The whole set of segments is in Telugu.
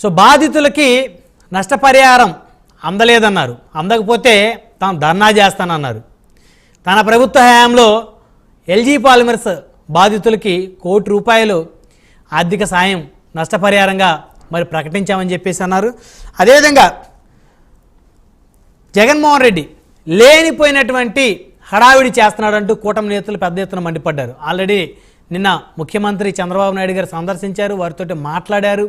సో బాధితులకి నష్టపరిహారం అందలేదన్నారు. అందకపోతే తాను ధర్నా చేస్తానన్నారు. తన ప్రభుత్వ హయాంలో ఎల్జీ పాలిమర్స్ బాధితులకి ₹1 ఆర్థిక సాయం నష్టపరిహారంగా మరి ప్రకటించామని చెప్పేసి అన్నారు. అదేవిధంగా జగన్మోహన్ రెడ్డి లేనిపోయినటువంటి హడావిడి చేస్తున్నాడంటూ కూటమి నేతలు పెద్ద ఎత్తున మండిపడ్డారు. ఆల్రెడీ నిన్న ముఖ్యమంత్రి చంద్రబాబు నాయుడు గారు సందర్శించారు, వారితో మాట్లాడారు,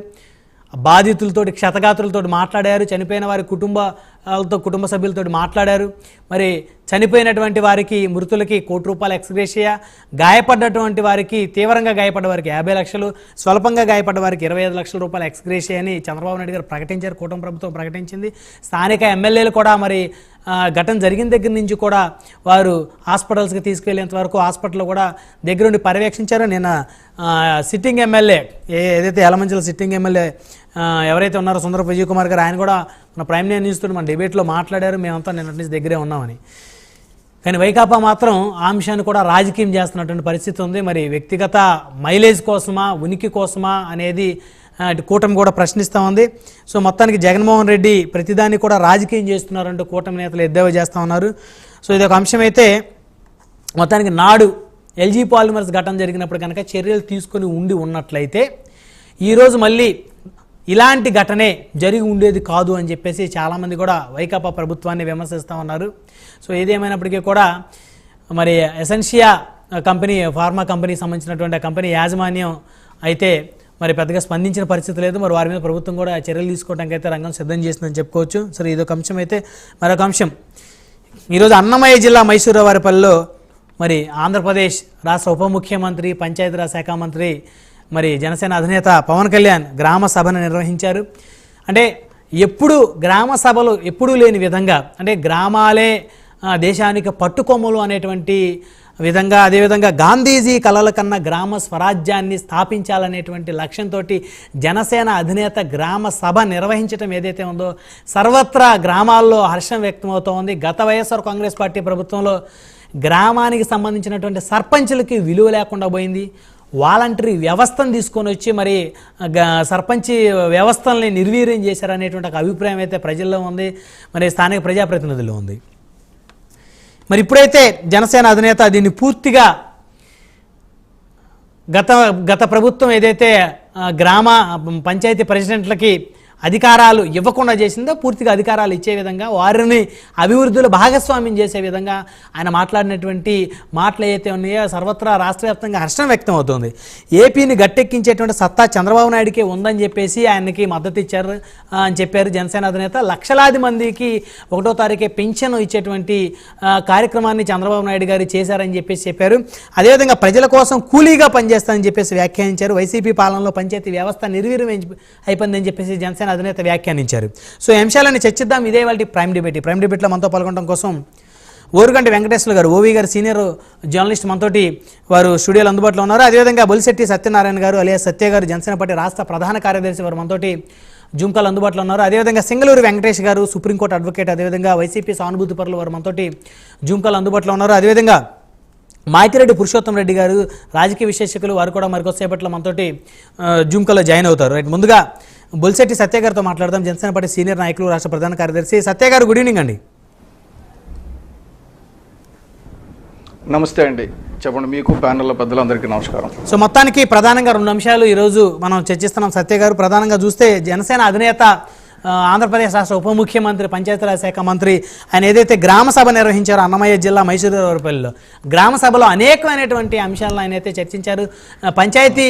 బాధితులతోటి క్షతగాత్రులతో మాట్లాడారు, చనిపోయిన వారి కుటుంబ సభ్యులతో మాట్లాడారు. మరి చనిపోయినటువంటి వారికి మృతులకి ₹1 ఎక్స్గ్రేషియా, గాయపడ్డటువంటి వారికి తీవ్రంగా గాయపడ్డ వారికి 50 లక్షలు, స్వల్పంగా గాయపడ్డ వారికి ₹25 లక్షల ఎక్స్గ్రేషియా అని చంద్రబాబు నాయుడు గారు ప్రకటించారు. కూటమి ప్రభుత్వం ప్రకటించింది. స్థానిక ఎమ్మెల్యేలు కూడా మరి ఘటన జరిగిన దగ్గర నుంచి కూడా వారు హాస్పిటల్స్కి తీసుకెళ్లేంత వరకు హాస్పిటల్లో కూడా దగ్గరుండి పర్యవేక్షించారు. నిన్న సిట్టింగ్ ఎమ్మెల్యే ఏదైతే యలమంచిల సిట్టింగ్ ఎమ్మెల్యే ఎవరైతే ఉన్నారో సుందరపు విజయ్ కుమార్ గారు, ఆయన కూడా మన ప్రైమ్ నైన్ న్యూస్ తోటి మన డిబేట్లో మాట్లాడారు. మేమంతా నిన్నటి నుంచి దగ్గరే ఉన్నామని. కానీ వైకాపా మాత్రం ఆ అంశాన్ని కూడా రాజకీయం చేస్తున్నటువంటి పరిస్థితి ఉంది. మరి వ్యక్తిగత మైలేజ్ కోసమా, ఉనికి కోసమా అనేది కూటమి కూడా ప్రశ్నిస్తూ ఉంది. సో మొత్తానికి జగన్మోహన్ రెడ్డి ప్రతిదాన్ని కూడా రాజకీయం చేస్తున్నారంటూ కూటమి నేతలు ఎద్దేవా చేస్తూ ఉన్నారు. సో ఇది ఒక అంశం అయితే, మొత్తానికి నాడు ఎల్జీ పాలిమర్స్ ఘటన జరిగినప్పుడు కనుక చర్యలు తీసుకొని ఉన్నట్లయితే ఈరోజు మళ్ళీ ఇలాంటి ఘటనే జరిగి ఉండేది కాదు అని చెప్పేసి చాలామంది కూడా వైకాపా ప్రభుత్వాన్ని విమర్శిస్తూ ఉన్నారు. సో ఏదేమైనప్పటికీ కూడా మరి ఎసెన్షియా కంపెనీ, ఫార్మా కంపెనీకి సంబంధించినటువంటి కంపెనీ యాజమాన్యం అయితే మరి పెద్దగా స్పందించిన పరిస్థితి లేదు. మరి వారి మీద ప్రభుత్వం కూడా చర్యలు తీసుకోవడానికి అయితే రంగం సిద్ధం చేసిందని చెప్పుకోవచ్చు. సరే, ఇదొక అంశం అయితే, మరొక అంశం ఈరోజు అన్నమయ్య జిల్లా మైసూరువారిపల్లిలో మరి ఆంధ్రప్రదేశ్ రాష్ట్ర ఉప ముఖ్యమంత్రి, పంచాయతీరాజ్ శాఖ మంత్రి, మరి జనసేన అధినేత పవన్ కళ్యాణ్ గ్రామ సభను నిర్వహించారు. అంటే ఎప్పుడు గ్రామ సభలు ఎప్పుడూ లేని విధంగా, అంటే గ్రామాలే దేశానికి పట్టుకొమ్మలు అనేటువంటి విధంగా, అదేవిధంగా గాంధీజీ కలల కన్నా గ్రామ స్వరాజ్యాన్ని స్థాపించాలనేటువంటి లక్ష్యంతో జనసేన అధినేత గ్రామ సభ నిర్వహించడం ఏదైతే ఉందో సర్వత్రా గ్రామాల్లో హర్షం వ్యక్తమవుతోంది. గత వైఎస్ఆర్ కాంగ్రెస్ పార్టీ ప్రభుత్వంలో గ్రామానికి సంబంధించినటువంటి సర్పంచులకి విలువ లేకుండా పోయింది. వాలంటరీ వ్యవస్థను తీసుకొని వచ్చి మరి సర్పంచ్ వ్యవస్థల్ని నిర్వీర్యం చేశారనేటువంటి ఒక అభిప్రాయం అయితే ప్రజల్లో ఉంది, మరి స్థానిక ప్రజాప్రతినిధుల్లో ఉంది. మరి ఇప్పుడైతే జనసేన అధినేత దీన్ని పూర్తిగా గత ప్రభుత్వం ఏదైతే గ్రామ పంచాయతీ ప్రెసిడెంట్లకి అధికారాలు ఇవ్వకుండా చేసిందో పూర్తిగా అధికారాలు ఇచ్చే విధంగా, వారిని అభివృద్ధిలో భాగస్వామ్యం చేసే విధంగా ఆయన మాట్లాడినటువంటి మాటలు ఏవైతే ఉన్నాయో సర్వత్రా రాష్ట్ర వ్యాప్తంగా హర్షం వ్యక్తం అవుతుంది. ఏపీని గట్టెక్కించేటువంటి సత్తా చంద్రబాబు నాయుడికే ఉందని చెప్పేసి ఆయనకి మద్దతు ఇచ్చారు అని చెప్పారు జనసేన అధినేత. లక్షలాది మందికి 1వ తారీఖే పెన్షన్ ఇచ్చేటువంటి కార్యక్రమాన్ని చంద్రబాబు నాయుడు గారు చేశారని చెప్పేసి చెప్పారు. అదేవిధంగా ప్రజల కోసం కూలీగా పనిచేస్తారని చెప్పేసి వ్యాఖ్యానించారు. వైసీపీ పాలనలో పంచాయతీ వ్యవస్థ నిర్వీర్యం అయిపోయిందని చెప్పేసి జనసేన అధినేత వ్యాఖ్యానించారు. సో ఈ అంశాలను చర్చిద్దాం. ఇదే వాళ్ళ ప్రైమ్ డిబేట్లో మనతో పాల్గొనడం కోసం ఓరుగంటి వెంకటేశ్వర గారు, ఓవి గారు, సీనియర్ జర్నలిస్ట్ మనతోటి వారు స్టూడియోలో అందుబాటులో ఉన్నారు. అదేవిధంగా బొలిశెట్టి సత్యనారాయణ గారు అలియాస్ సత్య గారు, జనసేన పార్టీ రాష్ట్ర ప్రధాన కార్యదర్శి, వారు మనతోటి జూమ్ కాల్ అందుబాటులో ఉన్నారు. అదేవిధంగా సింగళూరు వెంకటేష్ గారు, సుప్రీంకోర్టు అడ్వకేట్, అదేవిధంగా వైసీపీ సానుభూతి పరులు, వారు మనతోటి జూమ్ కాల్ అందుబాటులో ఉన్నారు. అదేవిధంగా మాయితిరెడ్డి పురుషోత్తం రెడ్డి గారు, రాజకీయ విశ్లేషకులు, వారు కూడా మరికొద్దిసేపట్లో మనతోటి జూమ్ కాల్లో జాయిన్ అవుతారు. రైట్, ముందుగా బొలిశెట్టి సత్య గారితో మాట్లాడదాం. జనసేన పార్టీ సీనియర్ నాయకులు, రాష్ట్ర ప్రధాన కార్యదర్శి. సత్య గారు, గుడ్ ఈవినింగ్ అండి. నమస్తే అండి, చెప్పండి. మీకు ప్యానెల్లో పెద్దలందరికీ నమస్కారం. సో మొత్తానికి ప్రధానంగా 2 అంశాలు ఈరోజు మనం చర్చిస్తున్నాం. సత్య గారు, ప్రధానంగా చూస్తే జనసేన అధినేత, ఆంధ్రప్రదేశ్ రాష్ట్ర ఉప ముఖ్యమంత్రి, పంచాయతీరాజ్ శాఖ మంత్రి, ఆయన ఏదైతే గ్రామ సభ నిర్వహించారో అన్నమయ్య జిల్లా మైసూరువారిపల్లిలో, గ్రామ సభలో అనేకమైనటువంటి అంశాలను ఆయన అయితే చర్చించారు. పంచాయతీ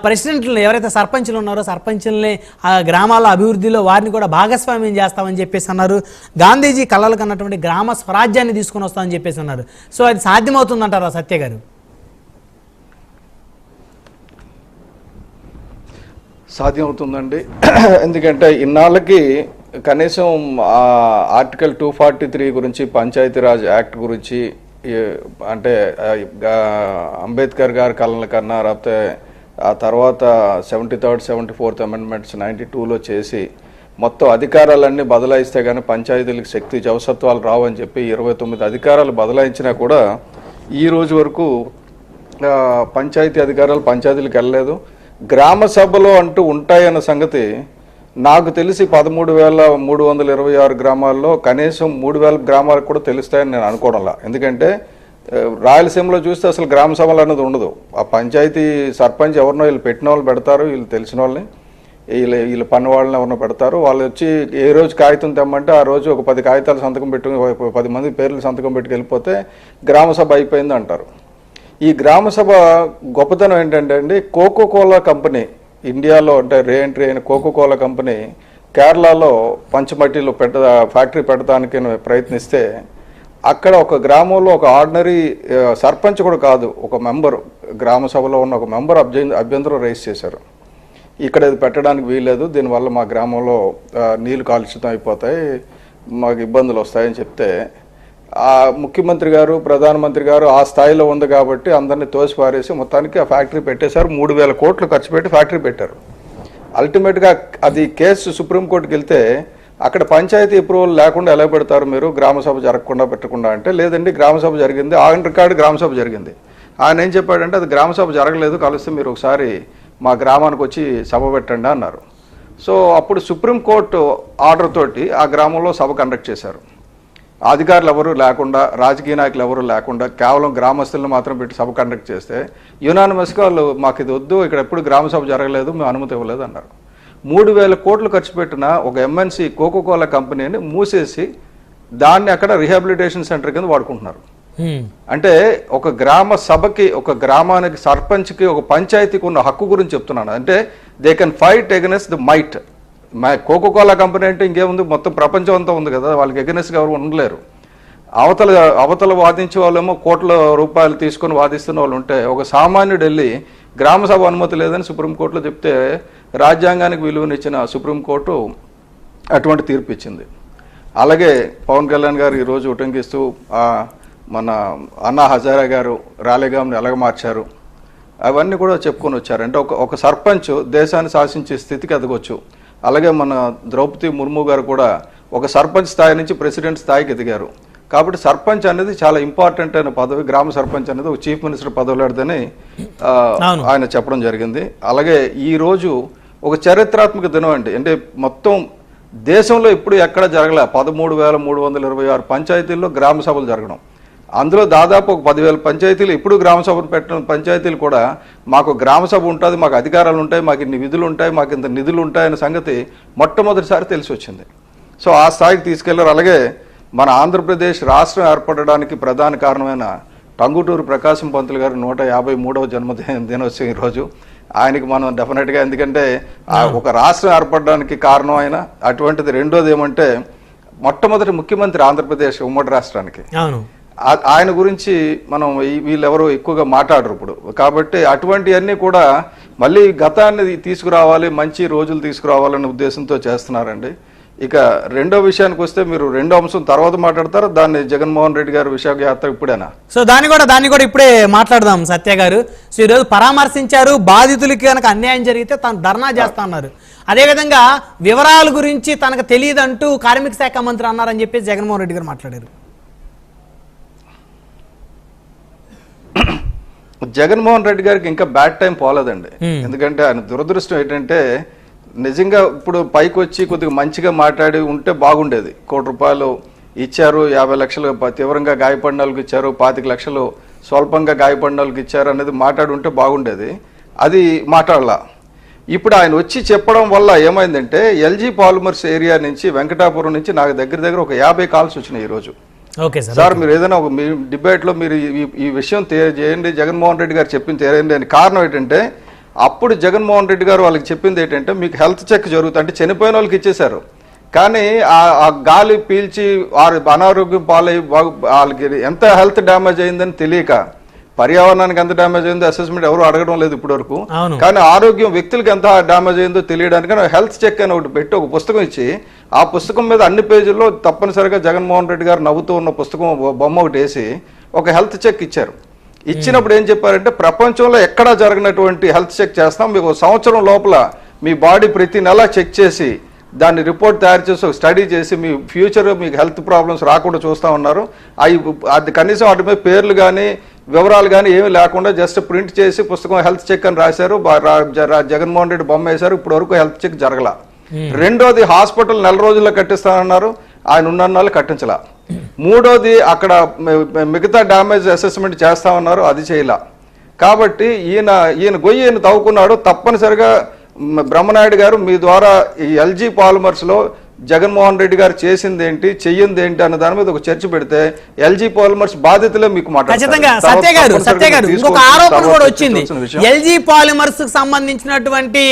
ప్రెసిడెంట్లు ఎవరైతే సర్పంచులు ఉన్నారో సర్పంచుల్ని ఆ గ్రామాల అభివృద్ధిలో వారిని కూడా భాగస్వామ్యం చేస్తామని చెప్పేసి అన్నారు. గాంధీజీ కలలకు అన్నటువంటి గ్రామ స్వరాజ్యాన్ని తీసుకొని వస్తామని చెప్పేసి అన్నారు. సో అది సాధ్యమవుతుందంటారా సత్య గారు? సాధ్యమవుతుందండి. ఎందుకంటే ఇన్నాళ్ళకి కనీసం ఆర్టికల్ 243 గురించి, పంచాయతీరాజ్ యాక్ట్ గురించి, అంటే అంబేద్కర్ గారి కళల కన్నా లేకపోతే ఆ తర్వాత 73rd 74th అమెండ్మెంట్స్ 92లో చేసి మొత్తం అధికారాలన్నీ బదలాయిస్తే కానీ పంచాయతీలకు శక్తి జవసత్వాలు రావని చెప్పి 29 అధికారాలు బదలాయించినా కూడా ఈ రోజు వరకు పంచాయతీ అధికారాలు పంచాయతీలకు వెళ్ళలేదు. గ్రామ సభలో అంటూ ఉంటాయన్న సంగతి నాకు తెలిసి 13,326 గ్రామాల్లో కనీసం 3,000 గ్రామాలకు కూడా తెలుస్తాయని నేను అనుకోవడంలా. ఎందుకంటే రాయలసీమలో చూస్తే అసలు గ్రామ సభలు అనేది ఉండదు. ఆ పంచాయతీ సర్పంచ్ ఎవరినో వీళ్ళు పెట్టిన వాళ్ళు పెడతారు, వీళ్ళు తెలిసిన వాళ్ళని, వీళ్ళు పని వాళ్ళని ఎవరినో పెడతారు. వాళ్ళు వచ్చి ఏ రోజు కాగితం తెమ్మంటే ఆ రోజు ఒక 10 కాగితాలు సంతకం పెట్టుకుని 10 మంది పేర్లు సంతకం పెట్టుకు వెళ్ళిపోతే గ్రామ సభ అయిపోయింది అంటారు. ఈ గ్రామ సభ గొప్పతనం ఏంటంటే అండి, కోకోకోలా కంపెనీ ఇండియాలో అంటే రీఎంట్రీ అయిన కోకోకోలా కంపెనీ కేరళలో పంచమట్టిలో ఫ్యాక్టరీ పెట్టడానికి ప్రయత్నిస్తే అక్కడ ఒక గ్రామంలో ఒక ఆర్డినరీ సర్పంచ్ కూడా కాదు, ఒక మెంబర్, గ్రామ సభలో ఉన్న ఒక మెంబర్ అభ్యంతరం రైజ్ చేశారు. ఇక్కడ ఇది పెట్టడానికి వీల్లేదు, దీనివల్ల మా గ్రామంలో నీళ్లు కాలుష్యం అయిపోతాయి, మాకు ఇబ్బందులు వస్తాయని చెప్తే ఆ ముఖ్యమంత్రి గారు ప్రధానమంత్రి గారు ఆ స్థాయిలో ఉంది కాబట్టి అందరినీ తోసిపారేసి మొత్తానికి ఆ ఫ్యాక్టరీ పెట్టేశారు. 3,000 కోట్లు ఖర్చు పెట్టి ఫ్యాక్టరీ పెట్టారు. అల్టిమేట్గా అది కేసు సుప్రీంకోర్టుకి వెళ్తే అక్కడ పంచాయతీ అప్రూవల్ లేకుండా ఎలా పెడతారు మీరు, గ్రామ సభ జరగకుండా పెట్టకుండా అంటే, లేదండి గ్రామ సభ జరిగింది, ఆన్ రికార్డు గ్రామ సభ జరిగింది. ఆయన ఏం చెప్పాడంటే అది గ్రామ సభ జరగలేదు, కలిస్తే మీరు ఒకసారి మా గ్రామానికి వచ్చి సభ పెట్టండి అన్నారు. సో అప్పుడు సుప్రీంకోర్టు ఆర్డర్ తోటి ఆ గ్రామంలో సభ కండక్ట్ చేశారు. అధికారులు ఎవరు లేకుండా, రాజకీయ నాయకులు ఎవరు లేకుండా, కేవలం గ్రామస్తులను మాత్రం పెట్టి సభ కండక్ట్ చేస్తే యునానిమస్గా వాళ్ళు మాకు ఇది వద్దు, ఇక్కడ ఎప్పుడు గ్రామ సభ జరగలేదు, మేము అనుమతి ఇవ్వలేదు అన్నారు. 3,000 కోట్లు ఖర్చు పెట్టిన ఒక ఎంఎన్సీ కోకోకోలా కంపెనీని మూసేసి దాన్ని అక్కడ రిహాబిలిటేషన్ సెంటర్ కింద వాడుకుంటున్నారు. అంటే ఒక గ్రామ సభకి, ఒక గ్రామానికి సర్పంచ్కి, ఒక పంచాయతీకి ఉన్న హక్కు గురించి చెప్తున్నాను. అంటే they can fight against the might. Coca Cola company అంటే ఇంకేముంది, మొత్తం ప్రపంచం అంతా ఉంది కదా, వాళ్ళకి ఎగెనెస్ట్గా ఎవరు ఉండలేరు. అవతల వాదించే వాళ్ళేమో కోట్ల రూపాయలు తీసుకొని వాదిస్తున్న వాళ్ళు ఉంటే, ఒక సామాన్యుడు వెళ్ళి గ్రామ సభ అనుమతి లేదని సుప్రీంకోర్టులో చెప్తే రాజ్యాంగానికి విలువనిచ్చిన సుప్రీంకోర్టు అటువంటి తీర్పు ఇచ్చింది. అలాగే పవన్ కళ్యాణ్ గారు ఈరోజు ఉటంకిస్తూ మన అన్నా హజారా గారు రాలేగాంని ఎలాగ మార్చారు అవన్నీ కూడా చెప్పుకొని వచ్చారు. అంటే ఒక సర్పంచ్ దేశాన్ని శాసించే స్థితికి ఎదగొచ్చు. అలాగే మన ద్రౌపది ముర్ము గారు కూడా ఒక సర్పంచ్ స్థాయి నుంచి ప్రెసిడెంట్ స్థాయికి ఎదిగారు. కాబట్టి సర్పంచ్ అనేది చాలా ఇంపార్టెంట్ అయిన పదవి. గ్రామ సర్పంచ్ అనేది ఒక చీఫ్ మినిస్టర్ పదవులాడదని ఆయన చెప్పడం జరిగింది. అలాగే ఈ రోజు ఒక చారిత్రాత్మక దినం అండి. అంటే మొత్తం దేశంలో ఇప్పుడు ఎక్కడ జరగలే 13,326 పంచాయతీల్లో గ్రామ సభలు జరగడం. అందులో దాదాపు ఒక 10,000 పంచాయతీలు ఇప్పుడు గ్రామ సభలు పెట్టిన పంచాయతీలు కూడా మాకు గ్రామ సభ ఉంటుంది, మాకు అధికారాలు ఉంటాయి, మాకు ఇన్ని విధులు ఉంటాయి, మాకు ఇంత నిధులు ఉంటాయనే సంగతి మొట్టమొదటిసారి తెలిసి వచ్చింది. సో ఆ స్థాయికి తీసుకెళ్లారు. అలాగే మన ఆంధ్రప్రదేశ్ రాష్ట్రం ఏర్పడడానికి ప్రధాన కారణమైన టంగుటూరు ప్రకాశం పంతులు గారు 153వ జన్మదినోత్సవం ఈరోజు. ఆయనకి మనం డెఫినెట్గా, ఎందుకంటే ఒక రాష్ట్రం ఏర్పడడానికి కారణం ఆయన. అటువంటిది రెండోది ఏమంటే మొట్టమొదటి ముఖ్యమంత్రి ఆంధ్రప్రదేశ్ ఉమ్మడి రాష్ట్రానికి. ఆయన గురించి మనం వీళ్ళెవరో ఎక్కువగా మాట్లాడరు ఇప్పుడు. కాబట్టి అటువంటివన్నీ కూడా మళ్ళీ గతాన్ని తీసుకురావాలి, మంచి రోజులు తీసుకురావాలనే ఉద్దేశంతో చేస్తున్నారండి. ఇక రెండో విషయానికి వస్తే, మీరు రెండో అంశం తర్వాత మాట్లాడతారు, దాన్ని జగన్మోహన్ రెడ్డి గారు విశాఖ యాత్ర ఇప్పుడేనా? సో దాన్ని కూడా ఇప్పుడే మాట్లాడదాం సత్య గారు. సో ఈరోజు పరామర్శించారు, బాధితులకి కనుక అన్యాయం జరిగితే తను ధర్నా చేస్తా అన్నారు. అదేవిధంగా వివరాల గురించి తనకు తెలియదంటూ కార్మిక శాఖ మంత్రి అన్నారని చెప్పేసి జగన్మోహన్ రెడ్డి గారు మాట్లాడారు. జగన్మోహన్ రెడ్డి గారికి ఇంకా బ్యాడ్ టైం పోలేదండి. ఎందుకంటే ఆయన దురదృష్టం ఏంటంటే, నిజంగా ఇప్పుడు పైకి వచ్చి కొద్దిగా మంచిగా మాట్లాడి ఉంటే బాగుండేది. 1 కోటి రూపాయలు ఇచ్చారు, 50 లక్షలు తీవ్రంగా గాయపడిన వాళ్ళకి ఇచ్చారు, 25 లక్షలు స్వల్పంగా గాయపడిన వాళ్ళకి ఇచ్చారు అనేది మాట్లాడి ఉంటే బాగుండేది. అది మాట్లాడలా. ఇప్పుడు ఆయన వచ్చి చెప్పడం వల్ల ఏమైందంటే, ఎల్జీ పాలిమర్స్ ఏరియా నుంచి, వెంకటాపురం నుంచి నాకు దగ్గర ఒక 50 కాల్స్ వచ్చినాయి ఈరోజు. సార్ మీరు ఏదైనా ఒక మీ డిబేట్లో మీరు ఈ విషయం చేయండి, జగన్మోహన్ రెడ్డి గారు చెప్పింది చేయండి అని. కారణం ఏంటంటే, అప్పుడు జగన్మోహన్ రెడ్డి గారు వాళ్ళకి చెప్పింది ఏంటంటే, మీకు హెల్త్ చెక్ జరుగుతుంది అంటే చనిపోయిన వాళ్ళకి ఇచ్చేశారు. కానీ ఆ గాలి పీల్చి అనారోగ్యం పాలై వాళ్ళకి ఎంత హెల్త్ డ్యామేజ్ అయిందని తెలియక, పర్యావరణానికి ఎంత డ్యామేజ్ అయిందో అసెస్మెంట్ ఎవరు అడగడం లేదు ఇప్పటి వరకు. కానీ ఆరోగ్యం వ్యక్తులకు ఎంత డ్యామేజ్ అయిందో తెలియడానికి హెల్త్ చెక్ అని ఒకటి పెట్టి ఒక పుస్తకం ఇచ్చి, ఆ పుస్తకం మీద అన్ని పేజీల్లో తప్పనిసరిగా జగన్మోహన్ రెడ్డి గారు నవ్వుతూ ఉన్న పుస్తకం బొమ్మ ఒకటి వేసి ఒక హెల్త్ చెక్ ఇచ్చారు. ఇచ్చినప్పుడు ఏం చెప్పారంటే, ప్రపంచంలో ఎక్కడా జరగనటువంటి హెల్త్ చెక్ చేస్తాం, మీకు సంవత్సరం లోపల మీ బాడీ ప్రతి నెల చెక్ చేసి దాన్ని రిపోర్ట్ తయారు చేసి ఒక స్టడీ చేసి మీ ఫ్యూచర్ మీకు హెల్త్ ప్రాబ్లమ్స్ రాకుండా చూస్తూ ఉన్నారు. అది కనీసం వాటి మీద పేర్లు కానీ వివరాలు కానీ ఏమీ లేకుండా జస్ట్ ప్రింట్ చేసి పుస్తకం హెల్త్ చెక్ అని రాశారు. జగన్మోహన్ రెడ్డి బొమ్మ వేశారు. ఇప్పటి వరకు హెల్త్ చెక్ జరగల. రెండోది హాస్పిటల్ 4 రోజుల్లో కట్టిస్తానన్నారు, ఆయన ఉన్న కట్టించలా. మూడోది అక్కడ మిగతా డ్యామేజ్ అసెస్మెంట్ చేస్తామన్నారు, అది చేయలా. కాబట్టి ఈయన గొయ్యి ఈయన తవ్వుకున్నాడు. తప్పనిసరిగా బ్రహ్మనాయుడు గారు మీ ద్వారా ఈ ఎల్జీ పాలిమర్స్ లో జగన్మోహన్ రెడ్డి గారు చేసింది ఏంటి, చెయ్యింది ఏంటి అన్న దాని మీద ఒక చర్చ పెడితే ఎల్జీ పాలిమర్స్ బాధితులే మీకు సత్య గారు ఇంకొక ఆరోపణ కూడా వచ్చింది. ఎల్జీ పాలిమర్స్ కు సంబంధించినటువంటి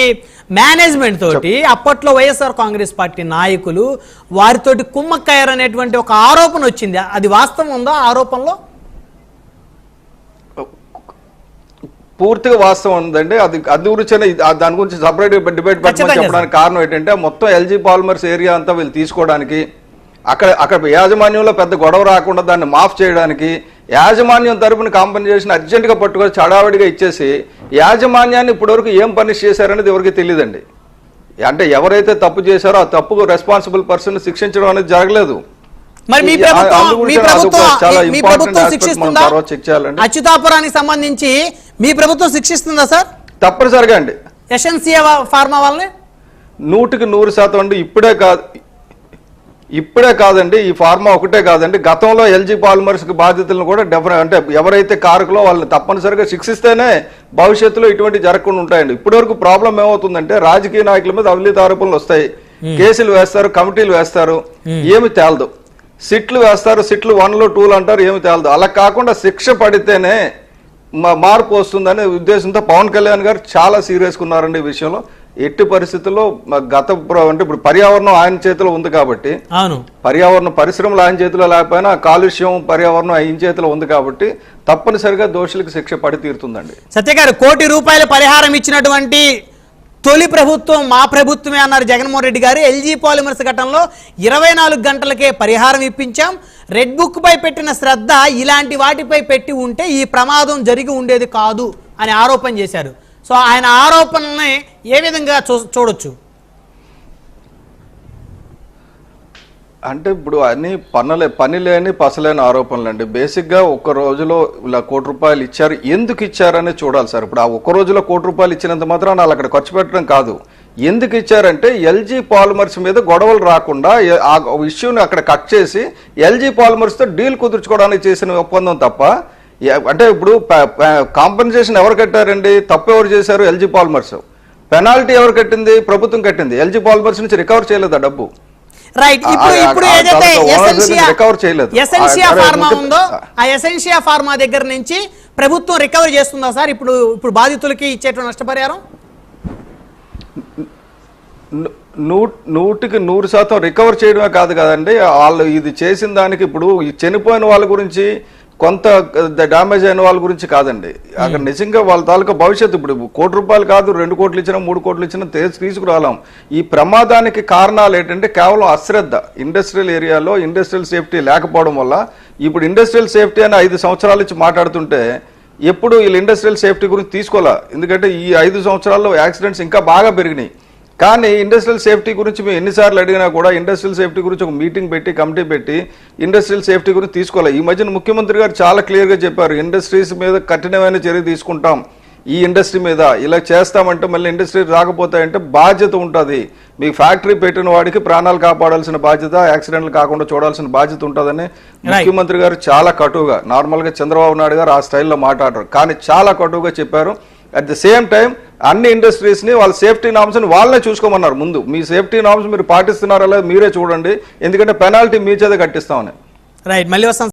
మేనేజ్మెంట్ తోటి అప్పట్లో వైఎస్ఆర్ కాంగ్రెస్ పార్టీ నాయకులు వారితోటి కుమ్మక్కయ్యారనేటువంటి ఒక ఆరోపణ వచ్చింది. అది వాస్తవం ఉందా ఆరోపణలో? పూర్తిగా వాస్తవం ఉందండి. అది గురించి దాని గురించి సపరేట్ డిబేట్ పెట్టమని చెప్పడానికి కారణం ఏంటంటే మొత్తం ఎల్జీ పాలిమర్స్ ఏరియా అంతా వీళ్ళు తీసుకోవడానికి, అక్కడ యాజమాన్యంలో పెద్ద గొడవ రాకుండా దాన్ని మాఫ్ చేయడానికి యాజమాన్యం తరపున కాంపెన్సేషన్ అర్జెంటుగా పట్టుకొని చడావడిగా ఇచ్చేసి యాజమాన్యాన్ని ఇప్పటివరకు ఏం పనిష్ చేశారనేది ఎవరికి తెలియదండి. అంటే ఎవరైతే తప్పు చేశారో ఆ తప్పుకు రెస్పాన్సిబుల్ పర్సన్ శిక్షించడం అనేది జరగలేదు. మరి మీ ప్రభుత్వం శిక్షిస్తుందా? అచ్యుతాపురానికి సంబంధించి మీ ప్రభుత్వం శిక్షిస్తుందా సార్? తప్పనిసరిగా అండి. ఎసెన్షియా ఫార్మా వాళ్ళని 100% అండి. ఇప్పుడే కాదండి, ఈ ఫార్మా ఒకటే కాదండి, గతంలో ఎల్జీ పాలిమర్స్ కి బాధితులను కూడా అంటే ఎవరైతే కారకులో వాళ్ళని తప్పనిసరిగా శిక్షిస్తేనే భవిష్యత్తులో ఇటువంటి జరగకుండా ఉంటాయండి. ఇప్పటివరకు ప్రాబ్లం ఏమవుతుందంటే రాజకీయ నాయకుల మీద అవినీతి ఆరోపణలు వస్తాయి, కేసులు వేస్తారు, కమిటీలు వేస్తారు, ఏమి తేలదు. సిట్లు వేస్తారు, సిట్లు 1, 2 అంటారు, ఏమి తేలదు. అలా కాకుండా శిక్ష పడితేనే మార్పు వస్తుందనే ఉద్దేశంతో పవన్ కళ్యాణ్ గారు చాలా సీరియస్గా ఉన్నారండి ఈ విషయంలో. ఎట్టి పరిస్థితుల్లో అంటే ఇప్పుడు పర్యావరణం ఆయన చేతిలో ఉంది కాబట్టి, పర్యావరణ పరిశ్రమలు ఆయన చేతిలో లేకపోయినా కాలుష్యం పర్యావరణం ఆయన చేతిలో ఉంది కాబట్టి తప్పనిసరిగా దోషులకు శిక్ష పడి తీరుతుందండి. సత్య గారు, ₹1 కోటి పరిహారం ఇచ్చినటువంటి తొలి ప్రభుత్వం మా ప్రభుత్వమే అన్నారు జగన్మోహన్ రెడ్డి గారు. ఎల్జీ పాలిమర్స్ ఘటనలో 24 గంటలకే పరిహారం ఇప్పించాం. రెడ్ బుక్ పై పెట్టిన శ్రద్ధ ఇలాంటి వాటిపై పెట్టి ఉంటే ఈ ప్రమాదం జరిగి ఉండేది కాదు అని ఆరోపణ చేశారు. సో ఆయన ఆరోపణల్ని ఏ విధంగా చూడొచ్చు? అంటే ఇప్పుడు అన్ని పని లేని పసలేని ఆరోపణలు అండి. బేసిక్గా ఒక్క రోజులో ఇలా ₹1 ఇచ్చారు, ఎందుకు ఇచ్చారని చూడాలి సార్. ఇప్పుడు ఆ ఒక్క రోజులో ₹1 ఇచ్చినంత మాత్రం వాళ్ళు అక్కడ ఖర్చు పెట్టడం కాదు. ఎందుకు ఇచ్చారంటే ఎల్జీ పాలిమర్స్ మీద గొడవలు రాకుండా ఆ ఇష్యూని అక్కడ కట్ చేసి ఎల్జీ పాలిమర్స్తో డీల్ కుదుర్చుకోవడానికి చేసిన ఒప్పందం తప్ప. అంటే ఇప్పుడు కాంపెన్సేషన్ ఎవరు కట్టారండి? తప్పు ఎవరు చేశారు? LG polymers. పెనాల్టీ ఎవరు కట్టింది? ప్రభుత్వం కట్టింది. ఎల్జీ పాలిమర్స్ నుంచి రికవర్ చేయలేదు ఆ డబ్బు. రైట్. ఇప్పుడు ఏదైతే ఎసెన్షియా ఫార్మా ఉందో ఆ ఎసెన్షియా ఫార్మా దగ్గర నుంచి ప్రభుత్వం రికవర్ చేస్తుందా సార్ ఇప్పుడు బాధితులకి ఇచ్చేటువంటి నష్టపరిహారం? 100% రికవర్ చేయడమే కాదు కదండి, వాళ్ళు ఇది చేసిన దానికి ఇప్పుడు చనిపోయిన వాళ్ళ గురించి, కొంత డ్యామేజ్ అయిన వాళ్ళ గురించి కాదండి. అక్కడ నిజంగా వాళ్ళ తాలూకా భవిష్యత్తు ఇప్పుడు ₹1 కాదు, 2 కోట్లు ఇచ్చినా, 3 కోట్లు ఇచ్చినా తీసుకురాలాం. ఈ ప్రమాదానికి కారణాలు ఏంటంటే కేవలం అశ్రద్ధ. ఇండస్ట్రియల్ ఏరియాలో ఇండస్ట్రియల్ సేఫ్టీ లేకపోవడం వల్ల. ఇప్పుడు ఇండస్ట్రియల్ సేఫ్టీ అని 5 సంవత్సరాల నుంచి మాట్లాడుతుంటే ఎప్పుడు వీళ్ళు ఇండస్ట్రియల్ సేఫ్టీ గురించి తీసుకోవాలా. ఎందుకంటే ఈ 5 సంవత్సరాల్లో యాక్సిడెంట్స్ ఇంకా బాగా పెరిగినాయి. కానీ ఇండస్ట్రియల్ సేఫ్టీ గురించి మేము ఎన్నిసార్లు అడిగినా కూడా ఇండస్ట్రియల్ సేఫ్టీ గురించి ఒక మీటింగ్ పెట్టి, కమిటీ పెట్టి ఇండస్ట్రియల్ సేఫ్టీ గురించి తీసుకోవాలి. ఈ మధ్యన ముఖ్యమంత్రి గారు చాలా క్లియర్గా చెప్పారు, ఇండస్ట్రీస్ మీద కఠినమైన చర్య తీసుకుంటాం, ఈ ఇండస్ట్రీ మీద ఇలా చేస్తామంటే మళ్ళీ ఇండస్ట్రీ రాకపోతాయంటే బాధ్యత ఉంటుంది. మీకు ఫ్యాక్టరీ పెట్టిన వాడికి ప్రాణాలు కాపాడాల్సిన బాధ్యత, యాక్సిడెంట్లు కాకుండా చూడాల్సిన బాధ్యత ఉంటుందని ముఖ్యమంత్రి గారు చాలా కటువుగా, నార్మల్గా చంద్రబాబు నాయుడు గారు ఆ స్టైల్లో మాట్లాడరు కానీ చాలా కటువుగా చెప్పారు. అట్ ది సేమ్ టైం అన్ని ఇండస్ట్రీస్ ని వాళ్ళ సేఫ్టీ నామ్స్ ని వాళ్ళనే చూసుకోమన్నారు. ముందు మీ సేఫ్టీ నామ్స్ మీరు పాటిస్తున్నారా లేదా మీరే చూడండి, ఎందుకంటే పెనాల్టీ మీ చేత కట్టిస్తామని. రైట్. మళ్ళీ వస్తాం.